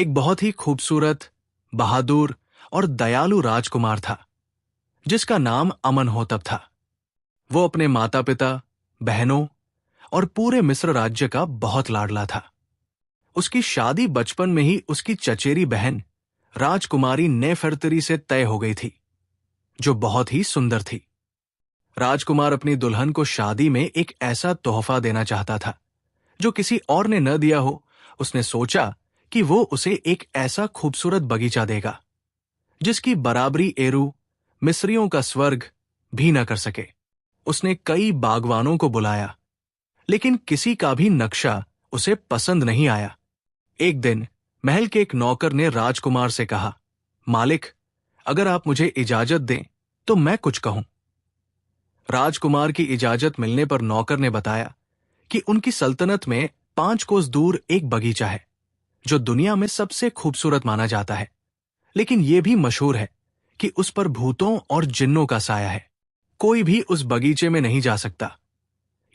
एक बहुत ही खूबसूरत, बहादुर और दयालु राजकुमार था जिसका नाम अमनहोतप था। वो अपने माता पिता, बहनों और पूरे मिस्र राज्य का बहुत लाडला था। उसकी शादी बचपन में ही उसकी चचेरी बहन राजकुमारी नेफर्तरी से तय हो गई थी, जो बहुत ही सुंदर थी। राजकुमार अपनी दुल्हन को शादी में एक ऐसा तोहफा देना चाहता था जो किसी और ने न दिया हो। उसने सोचा कि वो उसे एक ऐसा खूबसूरत बगीचा देगा जिसकी बराबरी एरू, मिस्रियों का स्वर्ग, भी न कर सके। उसने कई बागवानों को बुलाया, लेकिन किसी का भी नक्शा उसे पसंद नहीं आया। एक दिन महल के एक नौकर ने राजकुमार से कहा, मालिक, अगर आप मुझे इजाजत दें तो मैं कुछ कहूं। राजकुमार की इजाजत मिलने पर नौकर ने बताया कि उनकी सल्तनत में 5 कोस दूर एक बगीचा है जो दुनिया में सबसे खूबसूरत माना जाता है, लेकिन यह भी मशहूर है कि उस पर भूतों और जिन्नों का साया है। कोई भी उस बगीचे में नहीं जा सकता,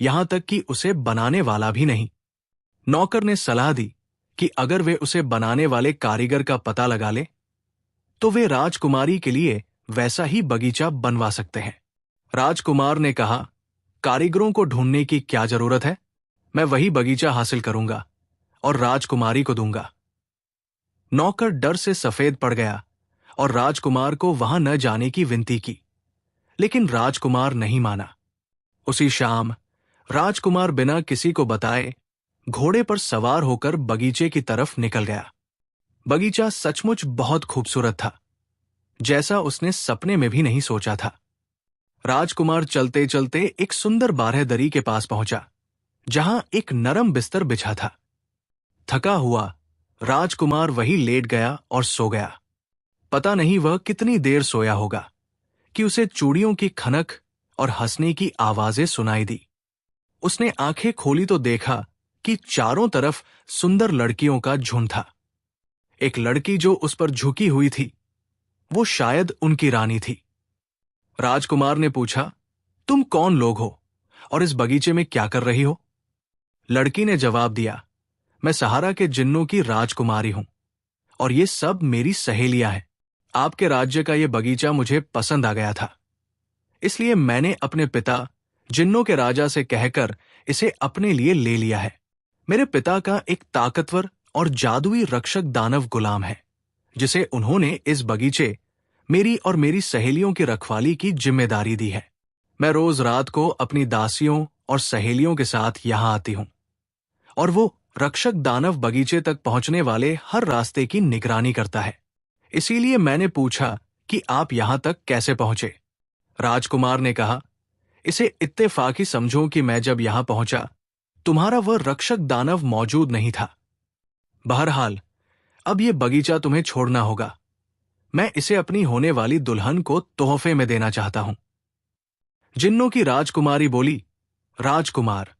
यहां तक कि उसे बनाने वाला भी नहीं। नौकर ने सलाह दी कि अगर वे उसे बनाने वाले कारीगर का पता लगा ले तो वे राजकुमारी के लिए वैसा ही बगीचा बनवा सकते हैं। राजकुमार ने कहा, कारीगरों को ढूंढने की क्या जरूरत है, मैं वही बगीचा हासिल करूंगा और राजकुमारी को दूंगा। नौकर डर से सफेद पड़ गया और राजकुमार को वहां न जाने की विनती की, लेकिन राजकुमार नहीं माना। उसी शाम राजकुमार बिना किसी को बताए घोड़े पर सवार होकर बगीचे की तरफ निकल गया। बगीचा सचमुच बहुत खूबसूरत था, जैसा उसने सपने में भी नहीं सोचा था। राजकुमार चलते चलते एक सुंदर बारहदरी के पास पहुंचा, जहां एक नरम बिस्तर बिछा था। थका हुआ राजकुमार वहीं लेट गया और सो गया। पता नहीं वह कितनी देर सोया होगा कि उसे चूड़ियों की खनक और हंसने की आवाजें सुनाई दी। उसने आंखें खोली तो देखा कि चारों तरफ सुंदर लड़कियों का झुंड था। एक लड़की जो उस पर झुकी हुई थी, वो शायद उनकी रानी थी। राजकुमार ने पूछा, तुम कौन लोग हो और इस बगीचे में क्या कर रही हो? लड़की ने जवाब दिया, मैं सहारा के जिन्नों की राजकुमारी हूं और ये सब मेरी सहेलियां हैं। आपके राज्य का ये बगीचा मुझे पसंद आ गया था, इसलिए मैंने अपने पिता जिन्नों के राजा से कहकर इसे अपने लिए ले लिया है। मेरे पिता का एक ताकतवर और जादुई रक्षक दानव गुलाम है, जिसे उन्होंने इस बगीचे, मेरी और मेरी सहेलियों की रखवाली की जिम्मेदारी दी है। मैं रोज रात को अपनी दासियों और सहेलियों के साथ यहां आती हूं और वो रक्षक दानव बगीचे तक पहुंचने वाले हर रास्ते की निगरानी करता है। इसीलिए मैंने पूछा कि आप यहां तक कैसे पहुंचे। राजकुमार ने कहा, इसे इत्तेफाकी समझो कि मैं जब यहां पहुंचा तुम्हारा वह रक्षक दानव मौजूद नहीं था। बहरहाल अब यह बगीचा तुम्हें छोड़ना होगा। मैं इसे अपनी होने वाली दुल्हन को तोहफे में देना चाहता हूं। जिन्नों की राजकुमारी बोली, राजकुमार,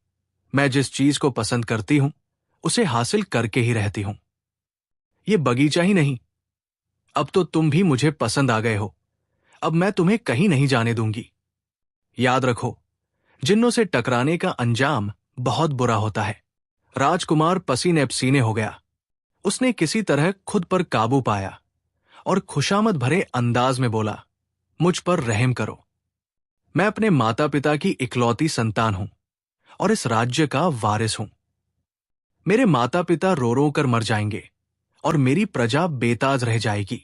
मैं जिस चीज को पसंद करती हूं उसे हासिल करके ही रहती हूं। यह बगीचा ही नहीं, अब तो तुम भी मुझे पसंद आ गए हो। अब मैं तुम्हें कहीं नहीं जाने दूंगी। याद रखो, जिन्नों से टकराने का अंजाम बहुत बुरा होता है। राजकुमार पसीने पसीने हो गया। उसने किसी तरह खुद पर काबू पाया और खुशामद भरे अंदाज में बोला, मुझ पर रहम करो। मैं अपने माता पिता की इकलौती संतान हूं और इस राज्य का वारिस हूं। मेरे माता पिता रो रो कर मर जाएंगे और मेरी प्रजा बेताज रह जाएगी।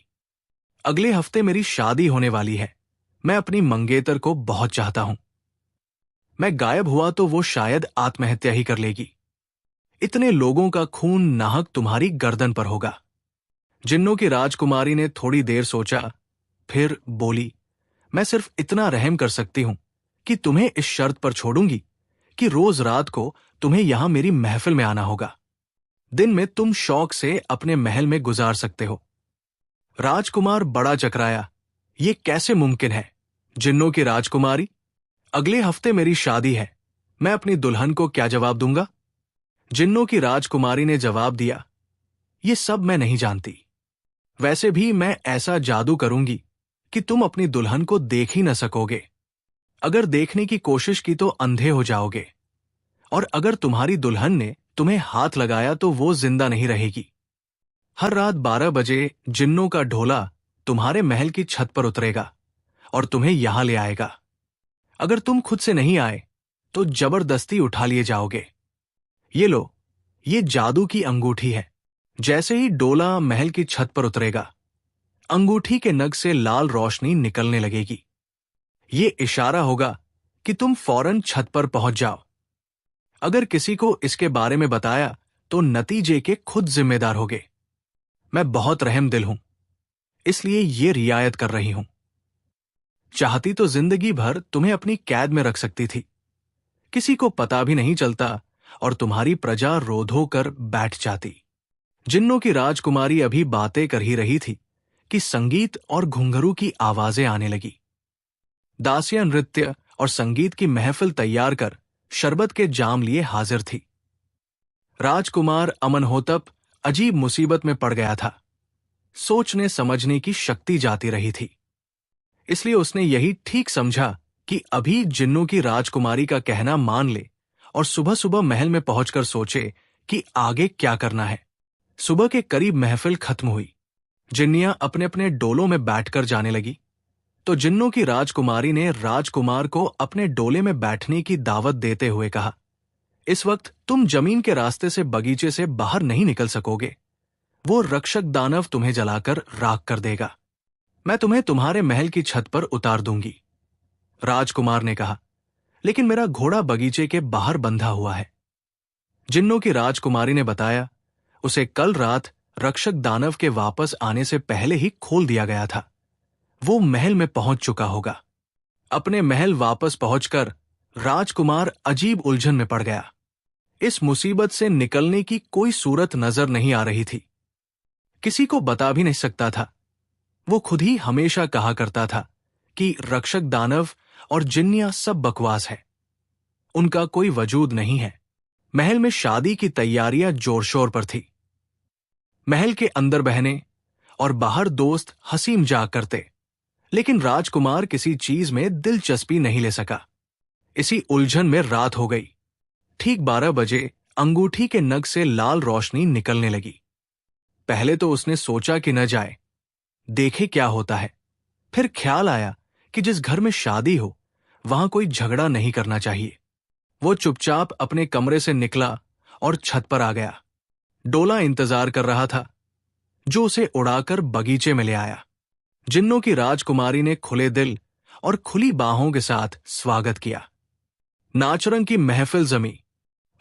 अगले हफ्ते मेरी शादी होने वाली है। मैं अपनी मंगेतर को बहुत चाहता हूं। मैं गायब हुआ तो वो शायद आत्महत्या ही कर लेगी। इतने लोगों का खून नाहक तुम्हारी गर्दन पर होगा। जिन्नों की राजकुमारी ने थोड़ी देर सोचा, फिर बोली, मैं सिर्फ इतना रहम कर सकती हूं कि तुम्हें इस शर्त पर छोड़ूंगी कि रोज रात को तुम्हें यहां मेरी महफिल में आना होगा। दिन में तुम शौक से अपने महल में गुजार सकते हो। राजकुमार बड़ा चकराया, ये कैसे मुमकिन है? जिन्नों की राजकुमारी, अगले हफ्ते मेरी शादी है, मैं अपनी दुल्हन को क्या जवाब दूंगा? जिन्नों की राजकुमारी ने जवाब दिया, ये सब मैं नहीं जानती। वैसे भी मैं ऐसा जादू करूंगी कि तुम अपनी दुल्हन को देख ही न सकोगे। अगर देखने की कोशिश की तो अंधे हो जाओगे, और अगर तुम्हारी दुल्हन ने तुम्हें हाथ लगाया तो वो जिंदा नहीं रहेगी। हर रात 12 बजे जिन्नों का ढोला तुम्हारे महल की छत पर उतरेगा और तुम्हें यहां ले आएगा। अगर तुम खुद से नहीं आए तो जबरदस्ती उठा लिए जाओगे। ये लो, ये जादू की अंगूठी है। जैसे ही डोला महल की छत पर उतरेगा, अंगूठी के नग से लाल रोशनी निकलने लगेगी। ये इशारा होगा कि तुम फौरन छत पर पहुंच जाओ। अगर किसी को इसके बारे में बताया तो नतीजे के खुद जिम्मेदार होगे। मैं बहुत रहमदिल हूं, इसलिए ये रियायत कर रही हूं। चाहती तो जिंदगी भर तुम्हें अपनी कैद में रख सकती थी, किसी को पता भी नहीं चलता और तुम्हारी प्रजा रो धो कर बैठ जाती। जिन्नों की राजकुमारी अभी बातें कर ही रही थी कि संगीत और घुंघरू की आवाजें आने लगी। दासियां नृत्य और संगीत की महफिल तैयार कर शरबत के जाम लिए हाजिर थी। राजकुमार अमनहोतप अजीब मुसीबत में पड़ गया था। सोचने समझने की शक्ति जाती रही थी, इसलिए उसने यही ठीक समझा कि अभी जिन्नों की राजकुमारी का कहना मान ले और सुबह सुबह महल में पहुंचकर सोचे कि आगे क्या करना है। सुबह के करीब महफिल खत्म हुई। जिन्नियां अपने अपने डोलों में बैठकर जाने लगी तो जिन्नों की राजकुमारी ने राजकुमार को अपने डोले में बैठने की दावत देते हुए कहा, इस वक्त तुम जमीन के रास्ते से बगीचे से बाहर नहीं निकल सकोगे। वो रक्षक दानव तुम्हें जलाकर राख कर देगा। मैं तुम्हें तुम्हारे महल की छत पर उतार दूंगी। राजकुमार ने कहा, लेकिन मेरा घोड़ा बगीचे के बाहर बंधा हुआ है। जिन्नों की राजकुमारी ने बताया, उसे कल रात रक्षक दानव के वापस आने से पहले ही खोल दिया गया था। वो महल में पहुंच चुका होगा। अपने महल वापस पहुंचकर राजकुमार अजीब उलझन में पड़ गया। इस मुसीबत से निकलने की कोई सूरत नजर नहीं आ रही थी। किसी को बता भी नहीं सकता था। वो खुद ही हमेशा कहा करता था कि रक्षक दानव और जिन्नियां सब बकवास है, उनका कोई वजूद नहीं है। महल में शादी की तैयारियां जोर शोर पर थी। महल के अंदर बहने और बाहर दोस्त हंसी मजाक करते, लेकिन राजकुमार किसी चीज में दिलचस्पी नहीं ले सका। इसी उलझन में रात हो गई। ठीक 12 बजे अंगूठी के नग से लाल रोशनी निकलने लगी। पहले तो उसने सोचा कि न जाए, देखे क्या होता है। फिर ख्याल आया कि जिस घर में शादी हो वहां कोई झगड़ा नहीं करना चाहिए। वो चुपचाप अपने कमरे से निकला और छत पर आ गया। डोला इंतजार कर रहा था, जो उसे उड़ाकर बगीचे में ले आया। जिन्नों की राजकुमारी ने खुले दिल और खुली बाहों के साथ स्वागत किया। नाचरंग की महफिल जमी।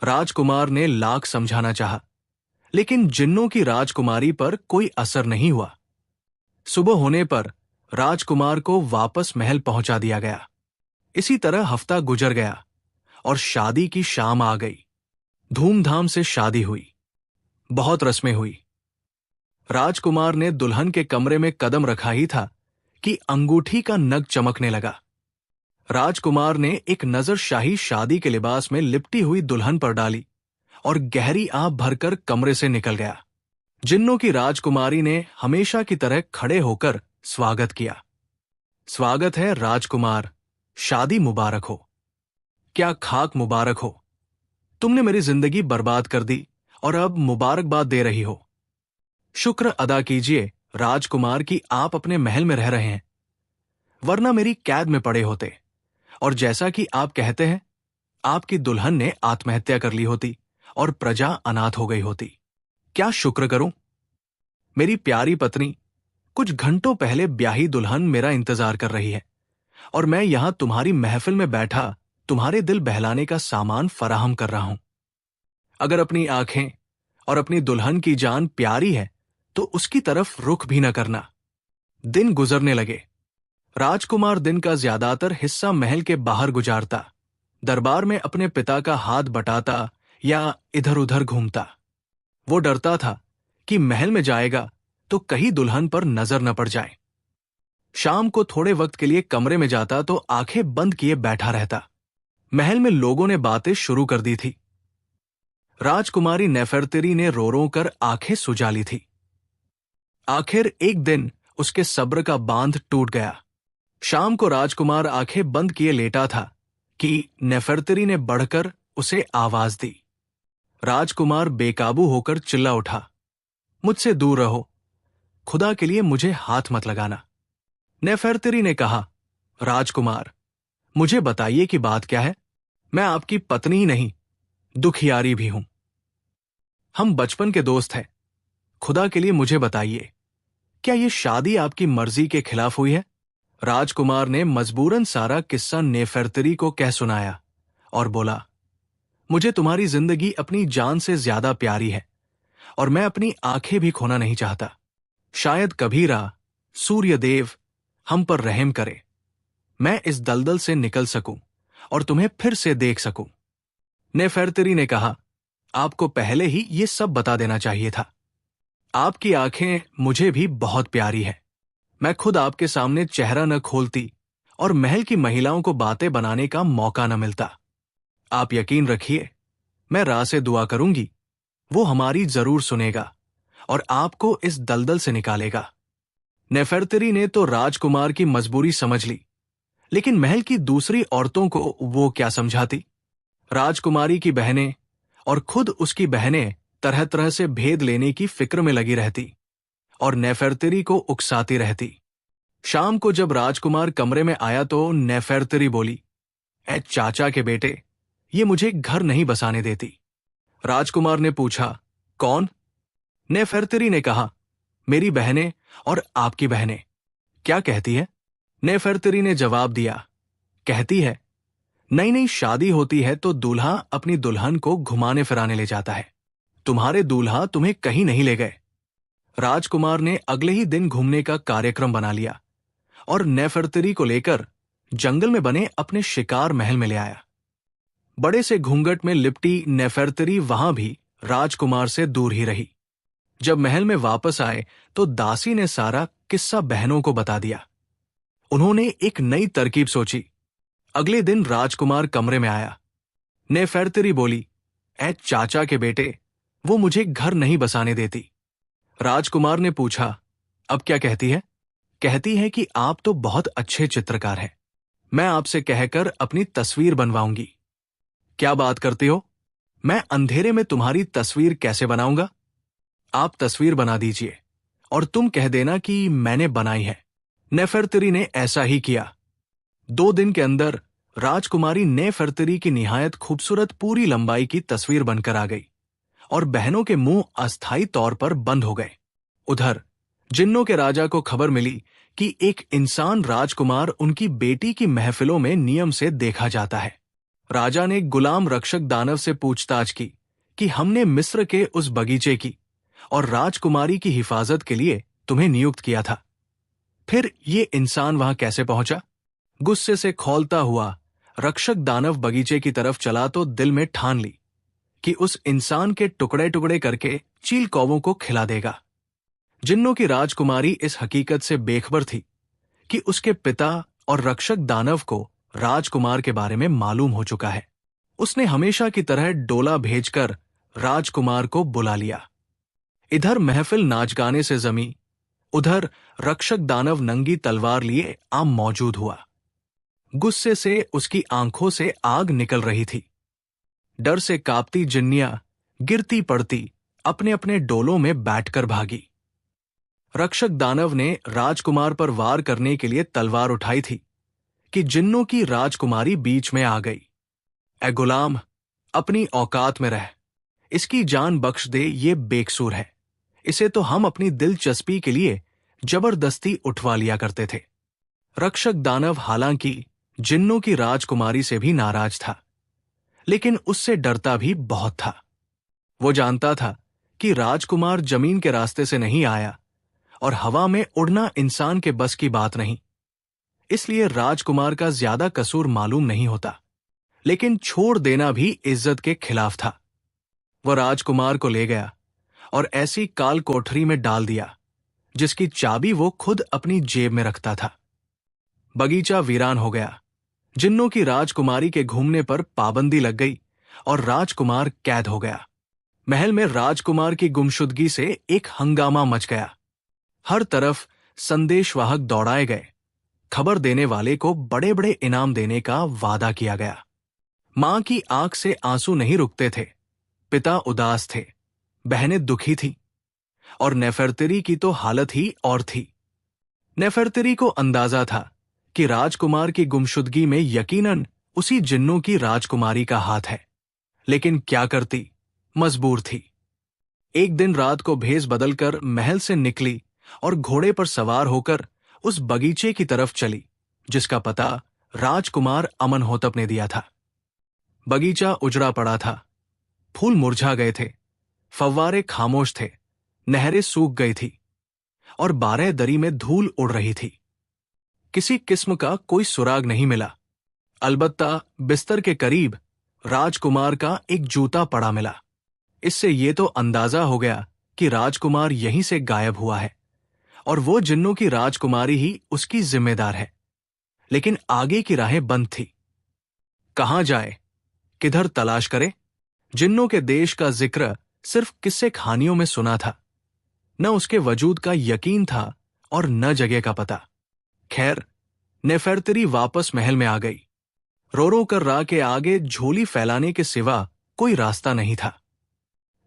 राजकुमार ने लाख समझाना चाहा, लेकिन जिन्नों की राजकुमारी पर कोई असर नहीं हुआ। सुबह होने पर राजकुमार को वापस महल पहुंचा दिया गया। इसी तरह हफ्ता गुजर गया और शादी की शाम आ गई। धूमधाम से शादी हुई, बहुत रस्में हुई। राजकुमार ने दुल्हन के कमरे में कदम रखा ही था कि अंगूठी का नग चमकने लगा। राजकुमार ने एक नजर शाही शादी के लिबास में लिपटी हुई दुल्हन पर डाली और गहरी आंख भरकर कमरे से निकल गया। जिन्नों की राजकुमारी ने हमेशा की तरह खड़े होकर स्वागत किया। स्वागत है राजकुमार, शादी मुबारक हो। क्या खाक मुबारक हो, तुमने मेरी जिंदगी बर्बाद कर दी और अब मुबारकबाद दे रही हो। शुक्र अदा कीजिए राजकुमार कि आप अपने महल में रह रहे हैं, वरना मेरी कैद में पड़े होते और जैसा कि आप कहते हैं, आपकी दुल्हन ने आत्महत्या कर ली होती और प्रजा अनाथ हो गई होती। क्या शुक्र करूं? मेरी प्यारी पत्नी, कुछ घंटों पहले ब्याही दुल्हन मेरा इंतजार कर रही है और मैं यहां तुम्हारी महफिल में बैठा तुम्हारे दिल बहलाने का सामान फराहम कर रहा हूं। अगर अपनी आंखें और अपनी दुल्हन की जान प्यारी है तो उसकी तरफ रुख भी न करना। दिन गुजरने लगे। राजकुमार दिन का ज्यादातर हिस्सा महल के बाहर गुजारता, दरबार में अपने पिता का हाथ बटाता या इधर उधर घूमता। वो डरता था कि महल में जाएगा तो कहीं दुल्हन पर नजर न पड़ जाए। शाम को थोड़े वक्त के लिए कमरे में जाता तो आंखें बंद किए बैठा रहता। महल में लोगों ने बातें शुरू कर दी थी। राजकुमारी नेफरतिरी ने रो रो कर आंखें सुजा ली थी। आखिर एक दिन उसके सब्र का बांध टूट गया। शाम को राजकुमार आंखें बंद किए लेटा था कि नेफरतिरी ने बढ़कर उसे आवाज दी। राजकुमार बेकाबू होकर चिल्ला उठा, मुझसे दूर रहो। खुदा के लिए मुझे हाथ मत लगाना। नेफेरतिरी ने कहा, राजकुमार, मुझे बताइए कि बात क्या है। मैं आपकी पत्नी ही नहीं, दुखियारी भी हूं। हम बचपन के दोस्त हैं। खुदा के लिए मुझे बताइए, क्या यह शादी आपकी मर्जी के खिलाफ हुई है? राजकुमार ने मजबूरन सारा किस्सा नेफेरतिरी को कह सुनाया और बोला, मुझे तुम्हारी जिंदगी अपनी जान से ज्यादा प्यारी है और मैं अपनी आंखें भी खोना नहीं चाहता। शायद कबीरा, सूर्यदेव हम पर रहम करे, मैं इस दलदल से निकल सकूं और तुम्हें फिर से देख सकूं। नेफेरतिरी ने कहा, आपको पहले ही ये सब बता देना चाहिए था। आपकी आंखें मुझे भी बहुत प्यारी है। मैं खुद आपके सामने चेहरा न खोलती और महल की महिलाओं को बातें बनाने का मौका न मिलता। आप यकीन रखिए, मैं राह से दुआ करूंगी, वो हमारी जरूर सुनेगा और आपको इस दलदल से निकालेगा। नेफेरतिरी ने तो राजकुमार की मजबूरी समझ ली, लेकिन महल की दूसरी औरतों को वो क्या समझाती। राजकुमारी की बहनें और खुद उसकी बहनें तरह तरह से भेद लेने की फिक्र में लगी रहती और नेफेरतिरी को उकसाती रहती। शाम को जब राजकुमार कमरे में आया तो नेफेरतिरी बोली, ऐ चाचा के बेटे, ये मुझे घर नहीं बसाने देती। राजकुमार ने पूछा, कौन? नेफेरतिरी ने कहा, मेरी बहनें और आपकी बहनें। क्या कहती है? नेफेरतिरी ने जवाब दिया, कहती है, नई नई शादी होती है तो दूल्हा अपनी दुल्हन को घुमाने फिराने ले जाता है। तुम्हारे दूल्हा तुम्हें कहीं नहीं ले गए। राजकुमार ने अगले ही दिन घूमने का कार्यक्रम बना लिया और नेफेरतिरी को लेकर जंगल में बने अपने शिकार महल में ले आया। बड़े से घूंघट में लिपटी नेफेरतिरी वहां भी राजकुमार से दूर ही रही। जब महल में वापस आए तो दासी ने सारा किस्सा बहनों को बता दिया। उन्होंने एक नई तरकीब सोची। अगले दिन राजकुमार कमरे में आया। नेफेरतिरी बोली, ऐ चाचा के बेटे, वो मुझे घर नहीं बसाने देती। राजकुमार ने पूछा, अब क्या कहती है? कहती है कि आप तो बहुत अच्छे चित्रकार हैं, मैं आपसे कहकर अपनी तस्वीर बनवाऊंगी। क्या बात करती हो? मैं अंधेरे में तुम्हारी तस्वीर कैसे बनाऊंगा? आप तस्वीर बना दीजिए और तुम कह देना कि मैंने बनाई है। नेफेरतिरी ने ऐसा ही किया। 2 दिन के अंदर राजकुमारी नेफेरतिरी की निहायत खूबसूरत पूरी लंबाई की तस्वीर बनकर आ गई और बहनों के मुंह अस्थायी तौर पर बंद हो गए। उधर जिन्नों के राजा को खबर मिली कि एक इंसान राजकुमार उनकी बेटी की महफिलों में नियम से देखा जाता है। राजा ने गुलाम रक्षक दानव से पूछताछ की कि हमने मिस्र के उस बगीचे की और राजकुमारी की हिफाजत के लिए तुम्हें नियुक्त किया था, फिर ये इंसान वहां कैसे पहुंचा? गुस्से से खौलता हुआ रक्षक दानव बगीचे की तरफ चला तो दिल में ठान ली कि उस इंसान के टुकड़े टुकड़े करके चील कौवों को खिला देगा। जिन्नों की राजकुमारी इस हकीकत से बेखबर थी कि उसके पिता और रक्षक दानव को राजकुमार के बारे में मालूम हो चुका है। उसने हमेशा की तरह डोला भेजकर राजकुमार को बुला लिया। इधर महफिल नाच गाने से जमी, उधर रक्षक दानव नंगी तलवार लिए आम मौजूद हुआ। गुस्से से उसकी आंखों से आग निकल रही थी। डर से कांपती जिन्नियां गिरती पड़ती अपने अपने डोलों में बैठकर भागी। रक्षक दानव ने राजकुमार पर वार करने के लिए तलवार उठाई थी कि जिन्नों की राजकुमारी बीच में आ गई। ए गुलाम, अपनी औकात में रह, इसकी जान बख्श दे, ये बेकसूर है। इसे तो हम अपनी दिलचस्पी के लिए जबरदस्ती उठवा लिया करते थे। रक्षक दानव हालांकि जिन्नों की राजकुमारी से भी नाराज था, लेकिन उससे डरता भी बहुत था। वो जानता था कि राजकुमार जमीन के रास्ते से नहीं आया और हवा में उड़ना इंसान के बस की बात नहीं, इसलिए राजकुमार का ज्यादा कसूर मालूम नहीं होता, लेकिन छोड़ देना भी इज्जत के खिलाफ था। वह राजकुमार को ले गया और ऐसी काल कोठरी में डाल दिया जिसकी चाबी वो खुद अपनी जेब में रखता था। बगीचा वीरान हो गया। जिन्नों की राजकुमारी के घूमने पर पाबंदी लग गई और राजकुमार कैद हो गया। महल में राजकुमार की गुमशुदगी से एक हंगामा मच गया। हर तरफ संदेशवाहक दौड़ाए गए। खबर देने वाले को बड़े बड़े इनाम देने का वादा किया गया। मां की आंख से आंसू नहीं रुकते थे। पिता उदास थे, बहनें दुखी थीं। और नेफरतिरी की तो हालत ही और थी। नेफरतिरी को अंदाजा था कि राजकुमार की गुमशुदगी में यकीनन उसी जिन्नों की राजकुमारी का हाथ है, लेकिन क्या करती, मजबूर थी। एक दिन रात को भेष बदलकर महल से निकली और घोड़े पर सवार होकर उस बगीचे की तरफ चली जिसका पता राजकुमार अमनहोतप ने दिया था। बगीचा उजड़ा पड़ा था, फूल मुरझा गए थे, फव्वारे खामोश थे, नहरें सूख गई थी और 12 दरी में धूल उड़ रही थी। किसी किस्म का कोई सुराग नहीं मिला, अलबत्ता बिस्तर के करीब राजकुमार का एक जूता पड़ा मिला। इससे ये तो अंदाजा हो गया कि राजकुमार यहीं से गायब हुआ है और वो जिन्नों की राजकुमारी ही उसकी जिम्मेदार है। लेकिन आगे की राहें बंद थी। कहां जाए, किधर तलाश करे? जिन्नों के देश का जिक्र सिर्फ किस्से कहानियों में सुना था, न उसके वजूद का यकीन था और न जगह का पता। खैर, नेफरतिरी वापस महल में आ गई। रो रो कर रा के आगे झोली फैलाने के सिवा कोई रास्ता नहीं था।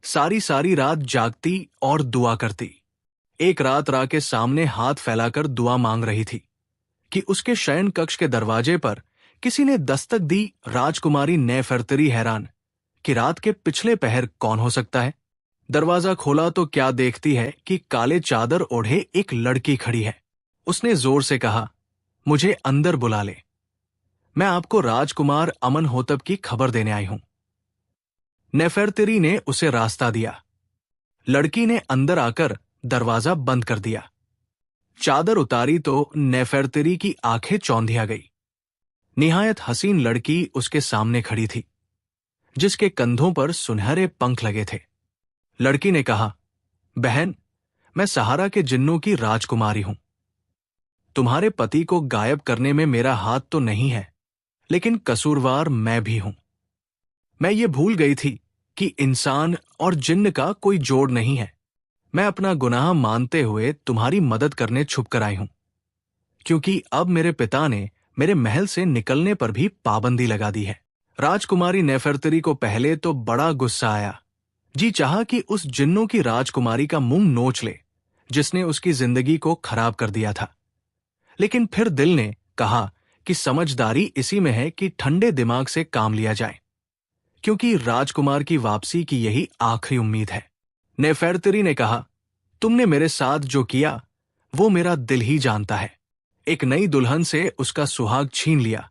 सारी सारी रात जागती और दुआ करती। एक रात रा के सामने हाथ फैलाकर दुआ मांग रही थी कि उसके शयन कक्ष के दरवाजे पर किसी ने दस्तक दी। राजकुमारी नेफरतिरी हैरान कि रात के पिछले पहर कौन हो सकता है। दरवाजा खोला तो क्या देखती है कि काले चादर ओढ़े एक लड़की खड़ी है। उसने जोर से कहा, मुझे अंदर बुला ले, मैं आपको राजकुमार अमनहोतप की खबर देने आई हूं। नेफरतिरी ने उसे रास्ता दिया। लड़की ने अंदर आकर दरवाजा बंद कर दिया। चादर उतारी तो नेफरतिरी की आंखें चौंधिया गई। निहायत हसीन लड़की उसके सामने खड़ी थी, जिसके कंधों पर सुनहरे पंख लगे थे। लड़की ने कहा, बहन, मैं सहारा के जिन्नों की राजकुमारी हूं। तुम्हारे पति को गायब करने में मेरा हाथ तो नहीं है, लेकिन कसूरवार मैं भी हूं। मैं ये भूल गई थी कि इंसान और जिन्न का कोई जोड़ नहीं है। मैं अपना गुनाह मानते हुए तुम्हारी मदद करने छुप कर आई हूं, क्योंकि अब मेरे पिता ने मेरे महल से निकलने पर भी पाबंदी लगा दी है। राजकुमारी नेफरतिरी को पहले तो बड़ा गुस्सा आया। जी चाहा कि उस जिन्नों की राजकुमारी का मुंह नोच ले जिसने उसकी जिंदगी को खराब कर दिया था। लेकिन फिर दिल ने कहा कि समझदारी इसी में है कि ठंडे दिमाग से काम लिया जाए, क्योंकि राजकुमार की वापसी की यही आखिरी उम्मीद है। नेफरतिरी ने कहा, तुमने मेरे साथ जो किया वो मेरा दिल ही जानता है। एक नई दुल्हन से उसका सुहाग छीन लिया,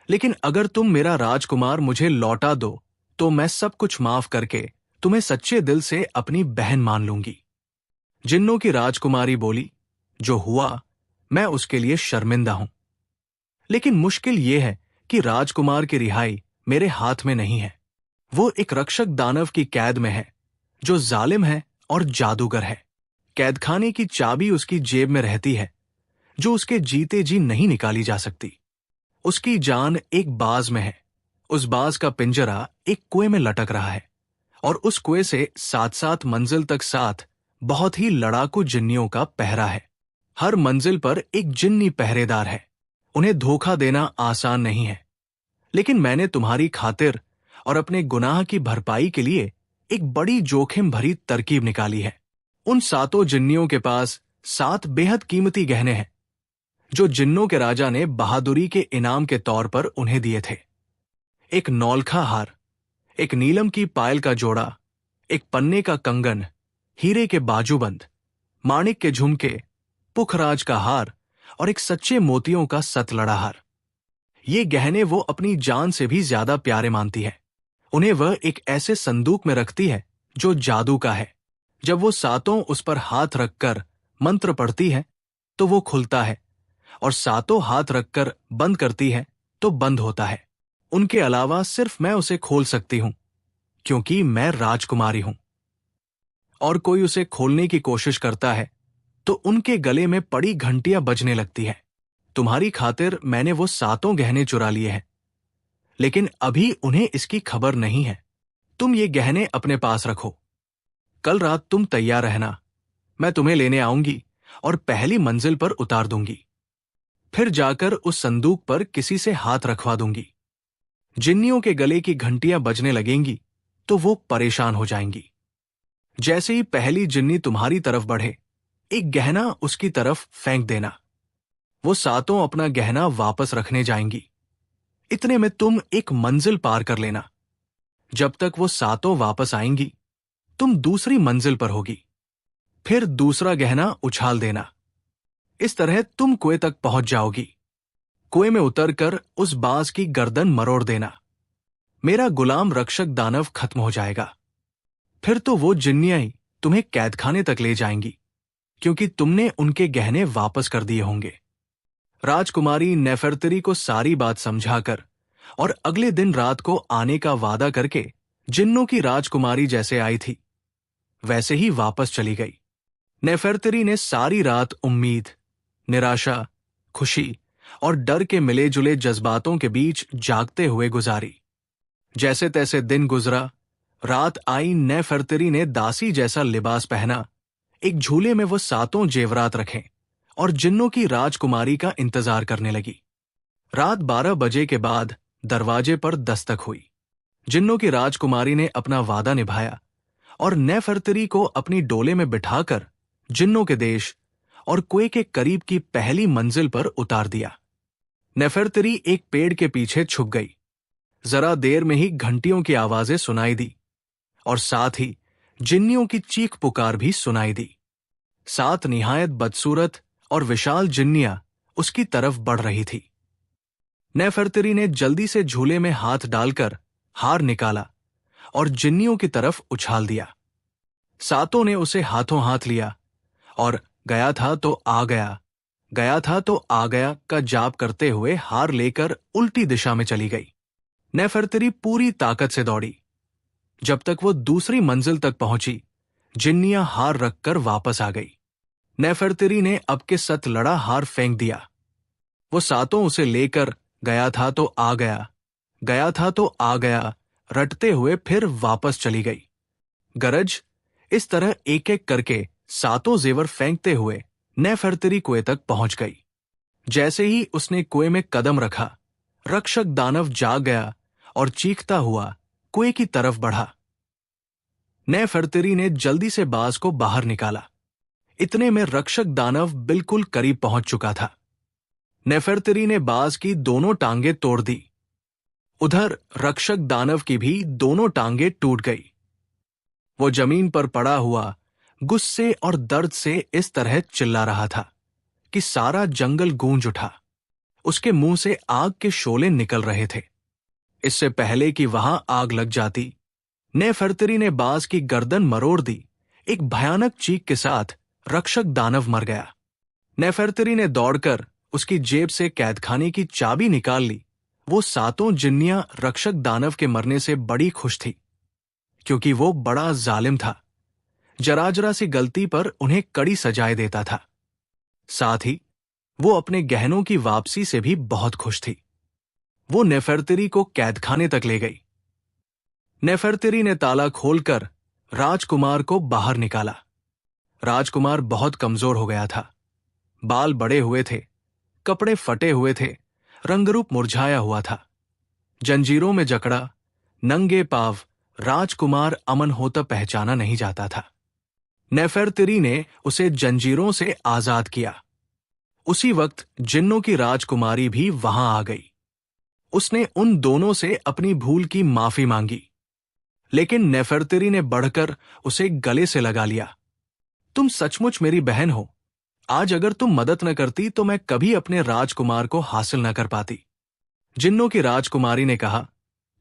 लेकिन अगर तुम मेरा राजकुमार मुझे लौटा दो तो मैं सब कुछ माफ करके तुम्हें सच्चे दिल से अपनी बहन मान लूंगी। जिन्नों की राजकुमारी बोली, जो हुआ मैं उसके लिए शर्मिंदा हूं, लेकिन मुश्किल यह है कि राजकुमार की रिहाई मेरे हाथ में नहीं है। वो एक रक्षक दानव की कैद में है जो जालिम है और जादूगर है। कैदखाने की चाबी उसकी जेब में रहती है, जो उसके जीते जी नहीं निकाली जा सकती। उसकी जान एक बाज में है। उस बाज का पिंजरा एक कुएं में लटक रहा है और उस कुएं से 7-7 मंजिल तक 7 बहुत ही लड़ाकू जिन्नियों का पहरा है। हर मंजिल पर एक जिन्नी पहरेदार है। उन्हें धोखा देना आसान नहीं है, लेकिन मैंने तुम्हारी खातिर और अपने गुनाह की भरपाई के लिए एक बड़ी जोखिम भरी तरकीब निकाली है। उन 7 जिन्नियों के पास 7 बेहद कीमती गहने हैं, जो जिन्नों के राजा ने बहादुरी के इनाम के तौर पर उन्हें दिए थे। एक नौलखा हार, एक नीलम की पायल का जोड़ा, एक पन्ने का कंगन, हीरे के बाजूबंद, माणिक के झुमके, पुखराज का हार और एक सच्चे मोतियों का सतलड़ा हार। ये गहने वो अपनी जान से भी ज्यादा प्यारे मानती है। उन्हें वह एक ऐसे संदूक में रखती है जो जादू का है। जब वो 7 उस पर हाथ रखकर मंत्र पढ़ती है तो वो खुलता है, और 7 हाथ रखकर बंद करती है तो बंद होता है। उनके अलावा सिर्फ मैं उसे खोल सकती हूं, क्योंकि मैं राजकुमारी हूं। और कोई उसे खोलने की कोशिश करता है तो उनके गले में पड़ी घंटियां बजने लगती है। तुम्हारी खातिर मैंने वो 7 गहने चुरा लिए हैं, लेकिन अभी उन्हें इसकी खबर नहीं है। तुम ये गहने अपने पास रखो। कल रात तुम तैयार रहना, मैं तुम्हें लेने आऊंगी और पहली मंजिल पर उतार दूंगी। फिर जाकर उस संदूक पर किसी से हाथ रखवा दूंगी। जिन्नियों के गले की घंटियां बजने लगेंगी तो वो परेशान हो जाएंगी। जैसे ही पहली जिन्नी तुम्हारी तरफ बढ़े, एक गहना उसकी तरफ फेंक देना। वो सातों अपना गहना वापस रखने जाएंगी। इतने में तुम एक मंजिल पार कर लेना। जब तक वो सातों वापस आएंगी, तुम दूसरी मंजिल पर होगी। फिर दूसरा गहना उछाल देना। इस तरह तुम कुएं तक पहुंच जाओगी। कुएं में उतरकर उस बाज की गर्दन मरोड़ देना। मेरा गुलाम रक्षक दानव खत्म हो जाएगा। फिर तो वो जिन्नियां ही तुम्हें कैदखाने तक ले जाएंगी, क्योंकि तुमने उनके गहने वापस कर दिए होंगे। राजकुमारी नेफरतरी को सारी बात समझाकर और अगले दिन रात को आने का वादा करके जिन्नों की राजकुमारी जैसे आई थी, वैसे ही वापस चली गई। नेफरतरी ने सारी रात उम्मीद, निराशा, खुशी और डर के मिले जुले जज्बातों के बीच जागते हुए गुजारी। जैसे तैसे दिन गुजरा। रात आई, नेफरतरी ने दासी जैसा लिबास पहना। एक झूले में वो सातों जेवरात रखे और जिन्नों की राजकुमारी का इंतजार करने लगी। रात 12 बजे के बाद दरवाजे पर दस्तक हुई। जिन्नों की राजकुमारी ने अपना वादा निभाया और नेफरतरी को अपनी डोले में बिठाकर जिन्नों के देश और कुएं के करीब की पहली मंजिल पर उतार दिया। नेफरतरी एक पेड़ के पीछे छुप गई। जरा देर में ही घंटियों की आवाजें सुनाई दी और साथ ही जिन्नियों की चीख पुकार भी सुनाई दी। 7 निहायत बदसूरत और विशाल जिन्नियां उसकी तरफ बढ़ रही थी। नेफरतरी ने जल्दी से झूले में हाथ डालकर हार निकाला और जिन्नियों की तरफ उछाल दिया। सातों ने उसे हाथों हाथ लिया और गया था तो आ गया, गया था तो आ गया का जाप करते हुए हार लेकर उल्टी दिशा में चली गई। नेफरतरी पूरी ताकत से दौड़ी। जब तक वो दूसरी मंजिल तक पहुंची, जिन्नियां हार रखकर वापस आ गई। नेफरतरी ने अब के सत लड़ा हार फेंक दिया। वो सातों उसे लेकर गया था तो आ गया, गया था तो आ गया रटते हुए फिर वापस चली गई। गरज इस तरह एक एक करके सातों जेवर फेंकते हुए नेफरतरी कुएं तक पहुंच गई। जैसे ही उसने कुएं में कदम रखा, रक्षक दानव जाग गया और चीखता हुआ कुएं की तरफ बढ़ा। नेफरतरी ने जल्दी से बाज को बाहर निकाला। इतने में रक्षक दानव बिल्कुल करीब पहुंच चुका था। नेफरतरी ने बाज की दोनों टांगें तोड़ दी। उधर रक्षक दानव की भी दोनों टांगें टूट गई। वो जमीन पर पड़ा हुआ गुस्से और दर्द से इस तरह चिल्ला रहा था कि सारा जंगल गूंज उठा। उसके मुंह से आग के शोले निकल रहे थे। इससे पहले कि वहां आग लग जाती, नेफरतरी ने बाज की गर्दन मरोड़ दी। एक भयानक चीख के साथ रक्षक दानव मर गया। नेफरतरी ने दौड़कर उसकी जेब से कैदखाने की चाबी निकाल ली। वो सातों जिन्नियां रक्षक दानव के मरने से बड़ी खुश थी, क्योंकि वो बड़ा जालिम था। जरा जरा सी गलती पर उन्हें कड़ी सजाएं देता था। साथ ही वो अपने गहनों की वापसी से भी बहुत खुश थी। वो नेफरतरी को कैदखाने तक ले गई। नेफरतरी ने ताला खोलकर राजकुमार को बाहर निकाला। राजकुमार बहुत कमजोर हो गया था। बाल बड़े हुए थे, कपड़े फटे हुए थे, रंगरूप मुरझाया हुआ था। जंजीरों में जकड़ा नंगे पांव राजकुमार अमनहोतप पहचाना नहीं जाता था। नेफरतरी ने उसे जंजीरों से आजाद किया। उसी वक्त जिन्नों की राजकुमारी भी वहां आ गई। उसने उन दोनों से अपनी भूल की माफी मांगी, लेकिन नेफरतरी ने बढ़कर उसे गले से लगा लिया। तुम सचमुच मेरी बहन हो। आज अगर तुम मदद न करती तो मैं कभी अपने राजकुमार को हासिल न कर पाती। जिन्नों की राजकुमारी ने कहा,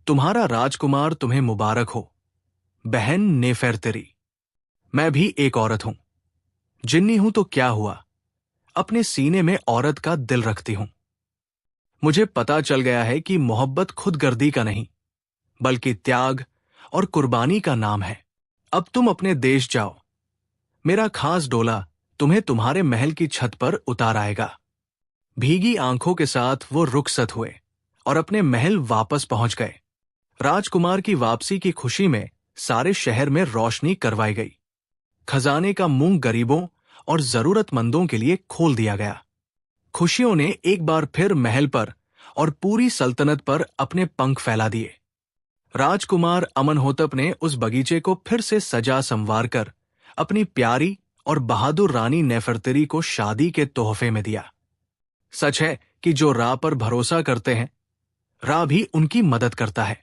तुम्हारा राजकुमार तुम्हें मुबारक हो, बहन नेफरतरी। मैं भी एक औरत हूं। जिन्नी हूं तो क्या हुआ, अपने सीने में औरत का दिल रखती हूं। मुझे पता चल गया है कि मोहब्बत खुदगर्दी का नहीं, बल्कि त्याग और कुर्बानी का नाम है। अब तुम अपने देश जाओ। मेरा खास डोला तुम्हें तुम्हारे महल की छत पर उतार आएगा। भीगी आंखों के साथ वो रुखसत हुए और अपने महल वापस पहुंच गए। राजकुमार की वापसी की खुशी में सारे शहर में रोशनी करवाई गई। खजाने का मुंह गरीबों और जरूरतमंदों के लिए खोल दिया गया। खुशियों ने एक बार फिर महल पर और पूरी सल्तनत पर अपने पंख फैला दिए। राजकुमार अमनहोतप ने उस बगीचे को फिर से सजा संवार कर अपनी प्यारी और बहादुर रानी नेफरतरी को शादी के तोहफे में दिया। सच है कि जो रा पर भरोसा करते हैं, रा भी उनकी मदद करता है।